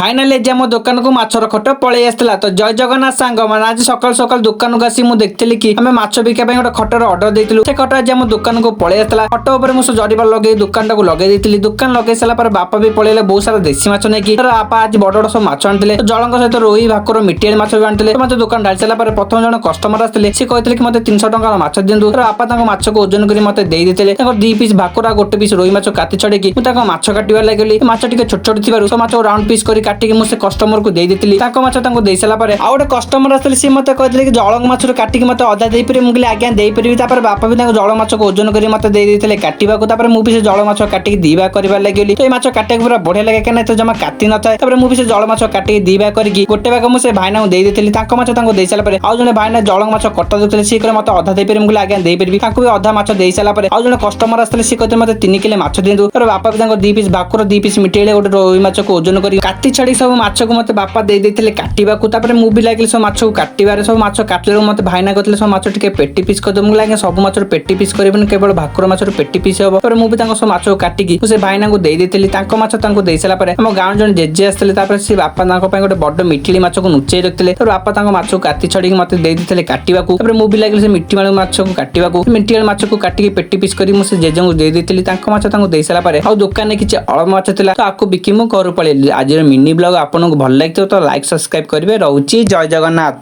Finally जे मो दुकान को माछर खट पलि आसला। तो जय जगन्नाथ सांग मैंने आज सकाल सकाल दुकान को आसी देखती कि आम माछ बिका गोटे खटर अर्डर देलु। से खट आज आम दुकान को पलि आसला। खट उपर मुझे जरिबार लगे दुकान टाक लगे देती। दुकान लगे सारा बापा भी पलैले बहुत सारा देसी माछ नहीं बापा आज बड़ बड़ सब माछ आनी जलंक सहित रोही भाकुर मिटियाली माछ भी आनी मत दुकान ढाली सारा प्रथम जन कस्टमर आते सी कहते कि मतलब 300 टंकार माछ दिंतु। बापा माछ को ओजन कर मत देते 2 पीस भाकुर गोटे पीस रोही माछ काटी छड़ेकी माछ काटिबार लगे माछ टे छोट छोट थी माछ राउंड पीस कर काटिकी मुझे कस्टमर को दे देती माछ दे सारा आ गोटे कस्टमर आते सी मत कहते कि जलंक माछ काटिकी मत अधा दे पारे मुझे आज्ञा दे पारि। बापा भी जल माछ को ओजन कर मत दे देते काटा मुझे जल माछ काटिकी दीवा कर लगे। तो ये माछ काटे पूरा बढ़िया लगे कहीं तो जमा काटी न था मुझे जल माछ काटिकी दीवा करके गोटे भाग मुझे भाईना दे देती माछ दे सारा आउ जन भाईना जल माछ कटा देखते सी मत अधा दे पारे मुझे आज्ञा दे पारि भी अधा माछ दे सारा आउ जन कस्टमर आते सी कहते मतलब 3 किलो माछ दिंतु। बापा भी 2 पीस भाकुर 2 पीस मिटेले गोटे रोही माछ को ओजन कर काटी छाड़ी सब माछ को मत बापा दे देते काटा मुझे लगे सब माछ को काटार सब माछ काटिले मत भाईना कहते सब माछ टे पेटी पिस कर मुझे लगे सब माछ पेटी पिस कर केवल भाकुर माछ पेटी पिस हम मुझे सब माछ को काटिकी से भाईना को दे देती माछ दे सारा आम गाँव जन जेजे आसते से बापा गोटे बड़ मिठिली माछ को नुचे रखते बापा माछ को काटी छड़ी मत दे देते काटा मुझे लगे से मिठी माछ को काटा मिठी माछ को काटिकी पेटी पिस कर मुझे जेजे को दे देती माछ दे सारा आ दुकान में किसी अल्प माछ था तो आपको बिकी मु घर पलि। आज मिनी ब्लॉग आपको भल लगे तो लाइक सब्सक्राइब करेंगे। रोची जय जगन्नाथ।